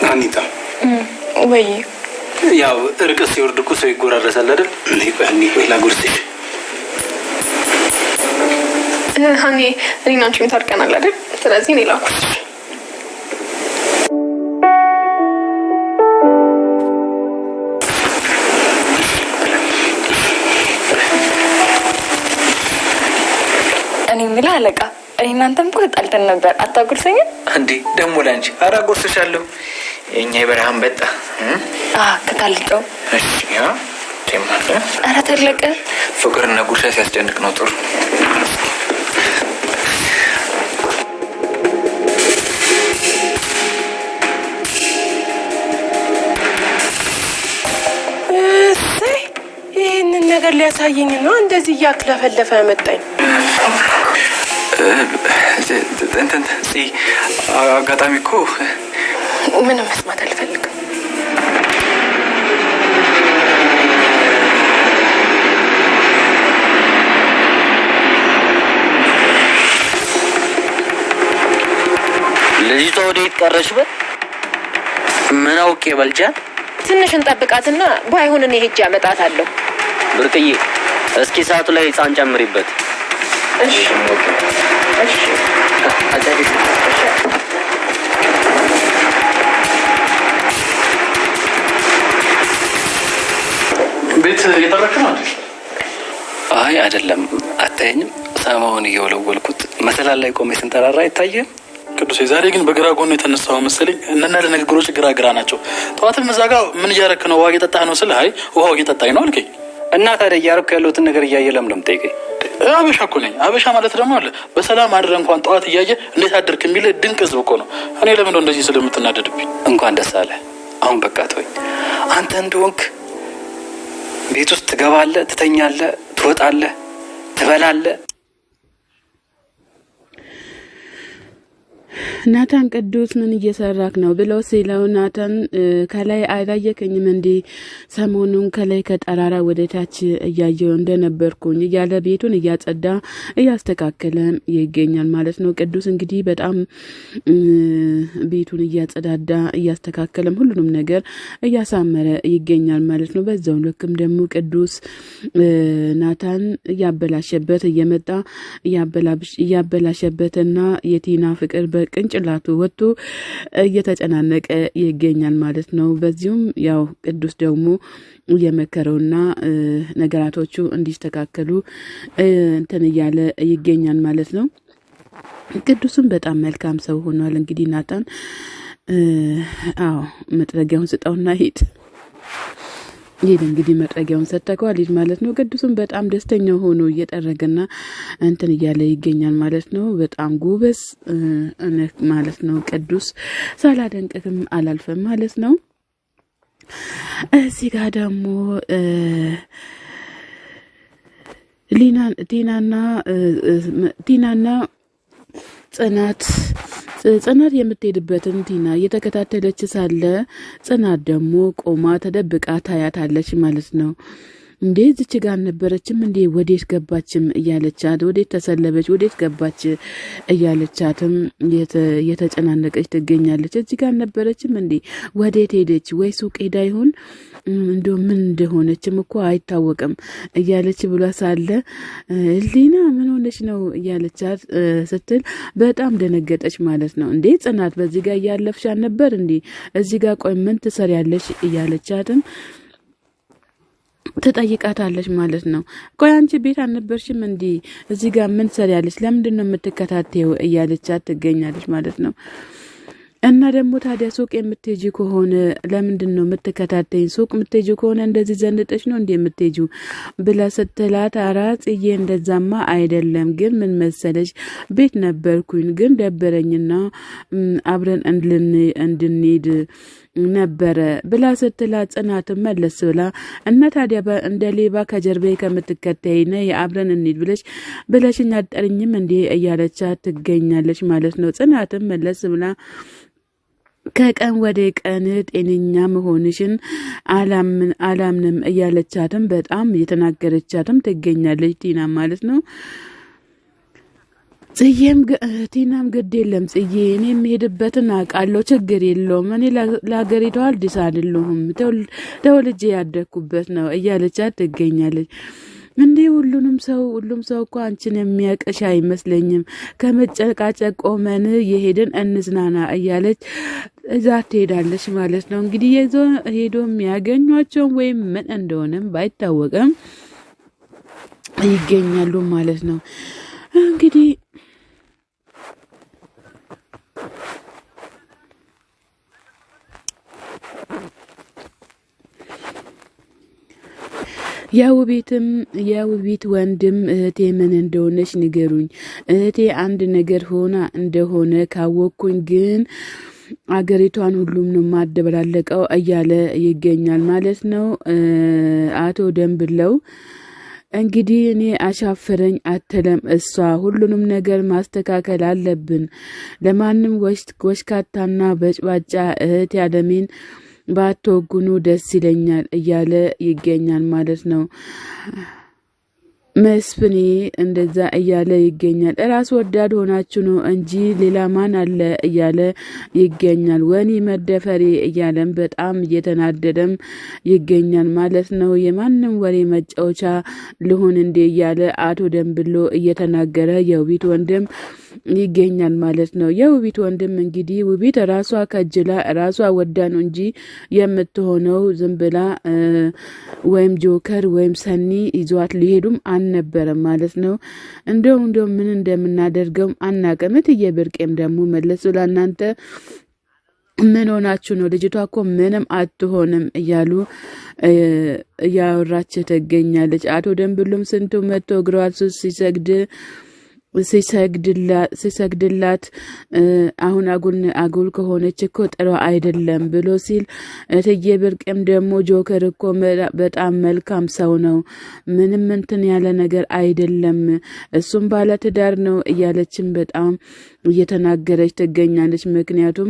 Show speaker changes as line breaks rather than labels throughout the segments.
አኒታ
ወይ
ያው እርቅስ ሲወርድ እኮ ሰው ይጎራረሳል አይደል? ቆይ ላጉርስሽ።
ሀኒ እኔና አንቺ ታርቀናል አይደል? ስለዚህ እኔ ላጉርስሽ።
እኔ ምላ አለቃ እናንተም እኮ ተጣልተን ነበር። አታጉርሰኝም
እንዴ? ደሞ ላንቺ አራጉርስሻለሁ። የኛ ይበራም በጣ
ተታልጠው
እሺ ያ ተማለ
አረ ተለቀ
ፍቅርና ጉርሻ ሲያስጨንቅ ነው ጥሩ።
ይሄንን ነገር ሊያሳየኝ ነው እንደዚህ ያክለፈለፈ መጣኝ።
እንትን አጋጣሚ እኮ
ምንም መስማት አልፈልግም።
ልጅቷ ወዴት ቀረሽበት? ምን አውቄ በልጃን
ትንሽ እንጠብቃትና ባይሆን እኔ ሄጄ አመጣታለሁ።
ብርቅዬ እስኪ ሰዓቱ ላይ ጻን ጨምሪበት።
እሺ እሺ
አዛዴ
ቤት እየተረከመ ነው?
አይ አይደለም፣ አታየኝም? ሰማውን እየወለወልኩት መሰላል ላይ ቆሜ ስንተራራ አይታየም?
ቅዱስ ዛሬ ግን በግራ ጎን የተነሳው መሰለኝ። እነና ለነገሮች ግራ ናቸው። ጠዋትም እዛ ጋር ምን እያረክ ነው? ውሃ እየጠጣህ ነው ስለ አይ ውሃው እየጠጣኝ ነው አልከኝ።
እና ታዲያ እያረኩ ያለሁትን ነገር እያየ ለምን ጠይቀኝ?
አበሻ እኮ ነኝ። አበሻ ማለት ደግሞ አለ በሰላም አድረ እንኳን ጠዋት እያየ እንዴት አድርክ የሚል ድንቅ ህዝብ እኮ ነው። እኔ ለምን ነው እንደዚህ ስለምትናደድብኝ?
እንኳን ደስ አለ። አሁን በቃ ተወኝ። አንተ እንደሆንክ ቤት ውስጥ ትገባለህ፣ ትተኛለህ፣ ትወጣለህ፣ ትበላለህ።
ናታን ቅዱስ ምን እየሰራክ ነው ብለው ሲለው ናታን ከላይ አላየከኝም እንዴ? ሰሞኑን ከላይ ከጠራራ ወደ ታች እያየው እንደነበርኩኝ እያለ ቤቱን እያጸዳ እያስተካከለ ይገኛል ማለት ነው። ቅዱስ እንግዲህ በጣም ቤቱን እያጸዳዳ እያስተካከለም ሁሉንም ነገር እያሳመረ ይገኛል ማለት ነው። በዛው ልክም ደግሞ ቅዱስ ናታን እያበላሸበት እየመጣ እያበላሸበትና የቲና ፍቅር በቅንጭላቱ ወጥቶ እየተጨናነቀ ይገኛል ማለት ነው። በዚሁም ያው ቅዱስ ደግሞ እየመከረውና ነገራቶቹ እንዲስተካከሉ እንትን እያለ ይገኛል ማለት ነው። ቅዱስም በጣም መልካም ሰው ሆኗል። እንግዲህ ናታን መጥረጊያውን ስጠውና ሂድ እንግዲህ መጥረጊያውን ሰጠቀው ሊድ ማለት ነው። ቅዱስም በጣም ደስተኛ ሆኖ እየጠረገና እንትን እያለ ይገኛል ማለት ነው። በጣም ጎበዝ ማለት ነው። ቅዱስ ሳላደንቅም አላልፈም ማለት ነው። እዚህ ጋር ደግሞ ቲናና ጽናት የምትሄድበትን ቲና እየተከታተለች ሳለ ጽናት ደግሞ ቆማ ተደብቃ ታያታለች ማለት ነው። እንዴ እዚች ጋር ነበረችም እንዴ ወዴት ገባችም እያለቻት ወዴት ተሰለበች ወዴት ገባች እያለቻትም የተጨናነቀች ትገኛለች። እዚህ ጋር ነበረችም እንዴ ወዴት ሄደች? ወይ ሱቅ ሄዳ ይሆን? እንደው ምን እንደሆነችም እኮ አይታወቅም እያለች ብሏ ሳለ ሊና ምን ሆነች ነው እያለቻት ስትል በጣም ደነገጠች ማለት ነው። እንዴ ጽናት በዚህ ጋር እያለፍሽ ነበር እንዴ? እዚህ ጋር ቆይ ምን ትሰሪያለሽ? እያለቻትም ትጠይቃታለች ማለት ነው። ቆይ አንቺ ቤት አልነበርሽም እንዴ? እዚህ ጋር ምን ትሰሪያለሽ? ለምንድን ነው የምትከታተይው? እያለቻት ትገኛለች ማለት ነው። እና ደግሞ ታዲያ ሱቅ የምትሄጂ ከሆነ ለምንድን ነው የምትከታተይኝ? ሱቅ የምትሄጂ ከሆነ እንደዚህ ዘንጠሽ ነው እንዴ የምትሄጂው? ብላ ስትላት አራጽዬ እንደዛማ አይደለም፣ ግን ምን መሰለሽ ቤት ነበርኩኝ፣ ግን ደበረኝና አብረን እንድንሄድ ነበረ ብላ ስትላት ጽናትን መለስ ብላ እና ታዲያ እንደ ሌባ ከጀርባዬ ከምትከተይ ነይ አብረን እንሂድ ብለሽኝ አጠርኝም እንዴ እያለቻት ትገኛለች ማለት ነው። ጽናትን መለስ ብላ ከቀን ወደ ቀን ጤነኛ መሆንሽን አላምንም እያለቻትም በጣም እየተናገረቻትም ትገኛለች ቲና ማለት ነው። ጽዬም ቲናም ግድ የለም ጽዬ እኔ የምሄድበትን አውቃለሁ ችግር የለውም እኔ ለሀገሪቷ አዲስ አይደለሁም ተወልጄ ያደግኩበት ነው እያለቻት ትገኛለች። እንዴ ሁሉም ሰው እኮ አንቺን የሚያቀሽ አይመስለኝም ከመጨቃጨቅ ቆመን የሄድን እንዝናና እያለች እዛ ትሄዳለች ማለት ነው። እንግዲህ ሄዶ የሚያገኟቸው ወይም ምን እንደሆነም ባይታወቅም ይገኛሉ ማለት ነው። እንግዲህ የውቢት ወንድም እህቴ ምን እንደሆነች ንገሩኝ። እህቴ አንድ ነገር ሆና እንደሆነ ካወቅኩኝ ግን አገሪቷን ሁሉም ነው ማደበላለቀው እያለ ይገኛል ማለት ነው። አቶ ደንብለው እንግዲህ እኔ አሻፈረኝ አትለም እሷ ሁሉንም ነገር ማስተካከል አለብን። ለማንም ወሽካታና በጭባጫ እህት ያለሜን ባትወጉኑ ደስ ይለኛል እያለ ይገኛል ማለት ነው። መስፍኔ እንደዛ እያለ ይገኛል። ራስ ወዳድ ሆናችሁ ነው እንጂ ሌላ ማን አለ እያለ ይገኛል። ወኒ መደፈሬ እያለም በጣም እየተናደደም ይገኛል ማለት ነው። የማንም ወሬ መጫወቻ ልሁን እንዴ እያለ አቶ ደንብሎ እየተናገረ የውቢት ወንድም ይገኛል ማለት ነው። የውቢት ወንድም እንግዲህ ውቢት ራሷ ከጅላ ራሷ ወዳ ነው እንጂ የምትሆነው ዝም ብላ ወይም ጆከር ወይም ሰኒ ይዟት ሊሄዱም አልነበረም ማለት ነው። እንደው ምን እንደምናደርገው አናቀም። እየብርቄም ደግሞ መለስ ብላ እናንተ ምን ሆናችሁ ነው? ልጅቷ እኮ ምንም አትሆንም እያሉ እያወራች ትገኛለች። አቶ ደንብሉም ስንቱ መቶ እግሯ ሲሰግድላት አሁን አጉል ከሆነች እኮ ጥሩ አይደለም ብሎ ሲል እትዬ ብርቅም ደግሞ ጆከር እኮ በጣም መልካም ሰው ነው፣ ምንም እንትን ያለ ነገር አይደለም፣ እሱም ባለ ትዳር ነው እያለችን በጣም እየተናገረች ትገኛለች። ምክንያቱም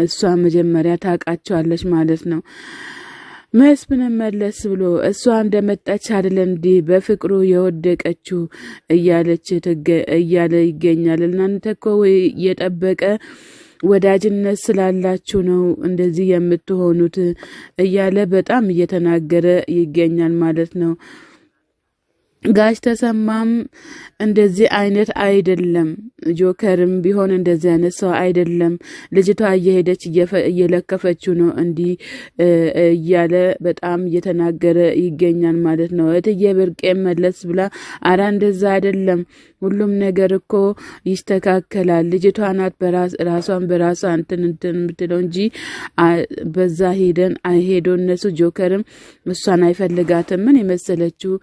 እሷ መጀመሪያ ታውቃቸዋለች ማለት ነው። መስፍንም መለስ ብሎ እሷ እንደመጣች አይደል እንዴ በፍቅሩ የወደቀችው እያለ ይገኛል። እናንተ እኮ የጠበቀ ወዳጅነት ስላላችሁ ነው እንደዚህ የምትሆኑት እያለ በጣም እየተናገረ ይገኛል ማለት ነው። ጋሽ ተሰማም እንደዚህ አይነት አይደለም፣ ጆከርም ቢሆን እንደዚህ አይነት ሰው አይደለም፣ ልጅቷ እየሄደች እየለከፈችው ነው እንዲህ እያለ በጣም እየተናገረ ይገኛል ማለት ነው። እትዬ ብርቄ መለስ ብላ አራ እንደዛ አይደለም፣ ሁሉም ነገር እኮ ይስተካከላል፣ ልጅቷ ናት ራሷን በራሷ እንትን የምትለው እንጂ በዛ ሄዶ እነሱ ጆከርም እሷን አይፈልጋትም፣ ምን የመሰለችው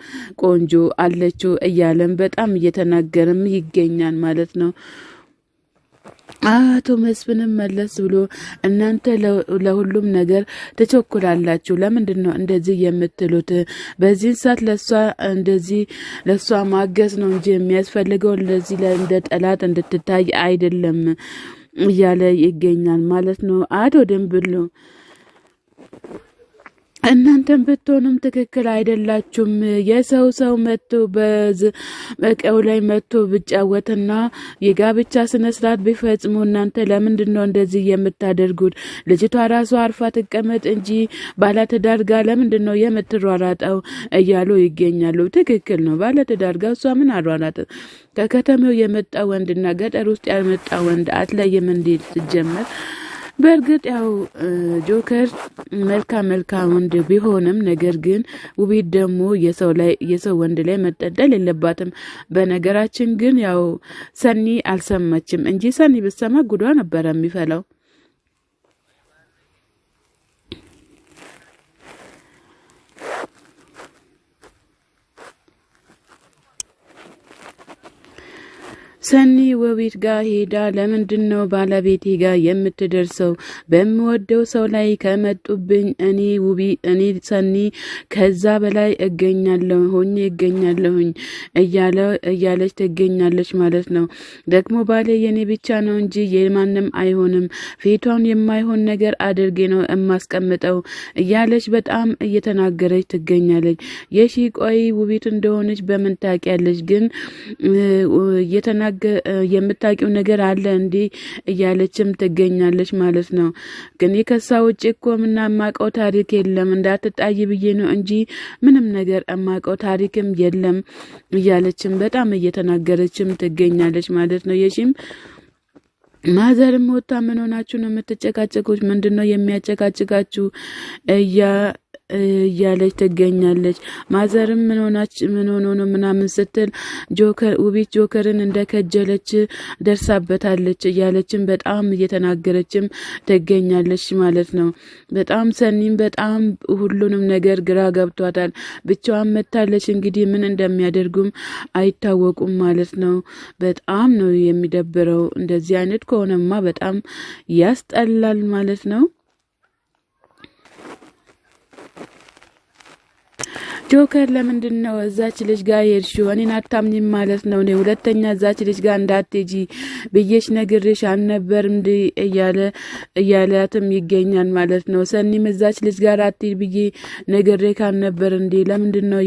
ቆንጆ አለችው እያለም በጣም እየተናገረም ይገኛል ማለት ነው። አቶ መስፍንም መለስ ብሎ እናንተ ለሁሉም ነገር ትቸኩላላችሁ፣ ለምንድን ነው እንደዚህ የምትሉት? በዚህ ሰዓት ለሷ ማገዝ ነው እንጂ የሚያስፈልገው ለዚህ እንደ ጠላት እንድትታይ አይደለም እያለ ይገኛል ማለት ነው። አቶ ደንብሎ እናንተም ብትሆኑም ትክክል አይደላችሁም። የሰው መጥቶ በቀው ላይ መጥቶ ብጫወትና የጋብቻ ስነ ስርዓት ቢፈጽሙ እናንተ ለምንድን ነው እንደዚህ የምታደርጉት? ልጅቷ ራሷ አርፋ ትቀመጥ እንጂ ባለትዳር ጋር ለምንድን ነው የምትሯሯጠው እያሉ ይገኛሉ። ትክክል ነው። ባለትዳር ጋር እሷ ምን አሯሯጥ? ከከተማው የመጣ ወንድና ገጠር ውስጥ ያመጣ ወንድ አትለይም እንዴ ሲጀመር? በእርግጥ ያው ጆከር መልካም ወንድ ቢሆንም ነገር ግን ውቢት ደግሞ የሰው ወንድ ላይ መጠደል የለባትም። በነገራችን ግን ያው ሰኒ አልሰማችም እንጂ ሰኒ ብትሰማ ጉዷ ነበር የሚፈላው። ሰኒ ውቢት ጋር ሄዳ ለምንድን ነው ባለቤቴ ጋር የምትደርሰው? በምወደው ሰው ላይ ከመጡብኝ እኔ ሰኒ ከዛ በላይ እገኛለሁኝ እያለች ትገኛለች ማለት ነው። ደግሞ ባሌ የኔ ብቻ ነው እንጂ የማንም አይሆንም፣ ፊቷን የማይሆን ነገር አድርጌ ነው የማስቀምጠው እያለች በጣም እየተናገረች ትገኛለች። የሺ ቆይ ውቢት እንደሆነች በምን ታውቂያለች? ግን የምታውቂው ነገር አለ እንዴ እያለችም ትገኛለች ማለት ነው። ግን ከሳ ውጭ እኮ ምናማቀው ታሪክ የለም እንዳትጣይ ብዬ ነው እንጂ ምንም ነገር እማቀው ታሪክም የለም እያለችም በጣም እየተናገረችም ትገኛለች ማለት ነው። የሺም ማዘርም ወጣ ምን ሆናችሁ ነው የምትጨቃጨቁት? ምንድነው የሚያጨቃጭቃችሁ እያለች ትገኛለች። ማዘርም ምን ሆኖ ነው ምናምን ስትል ውቢት ጆከርን እንደከጀለች ደርሳበታለች እያለችም በጣም እየተናገረችም ትገኛለች ማለት ነው። በጣም ሰኒም በጣም ሁሉንም ነገር ግራ ገብቷታል። ብቻዋን መታለች። እንግዲህ ምን እንደሚያደርጉም አይታወቁም ማለት ነው። በጣም ነው የሚደብረው። እንደዚህ አይነት ከሆነማ በጣም ያስጠላል ማለት ነው። ጆከር ለምንድን ነው እዛች ልጅ ጋር ሄድሽው? እኔን አታምኝም ማለት ነው። እኔ ሁለተኛ እዛች ልጅ ጋር እንዳትሄጂ ብዬሽ ነግሬሽ አልነበር እንዴ እያላትም ይገኛል ማለት ነው። ሰኒም እዛች ልጅ ጋር አትሄድ ብዬ ነግሬሽ አልነበር እንዴ ለምንድን ነው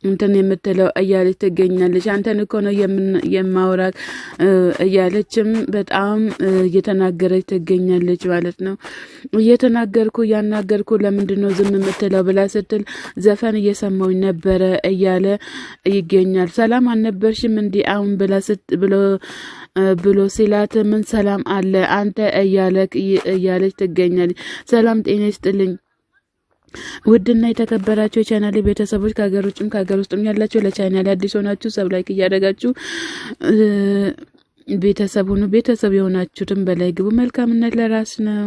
እንትን የምትለው እያለች ትገኛለች። አንተን እኮ ነው የማወራክ እያለችም በጣም እየተናገረች ትገኛለች ማለት ነው። እያናገርኩ ለምንድን ነው ዝም የምትለው ብላ ስትል ዘፈን እየሰማው ነበረ እያለ ይገኛል። ሰላም አልነበርሽም እንዴ አሁን ብሎ ሲላት ምን ሰላም አለ አንተ እያለች ትገኛለች። ሰላም ጤና ይስጥልኝ ውድና የተከበራችሁ የቻናሌ ቤተሰቦች ከሀገር ውጭም ከሀገር ውስጥም ያላችሁ ለቻናሌ አዲስ ሆናችሁ ሰብ ላይክ እያደረጋችሁ ቤተሰብ የሆናችሁትን በላይ ግቡ። መልካምነት ለራስ ነው።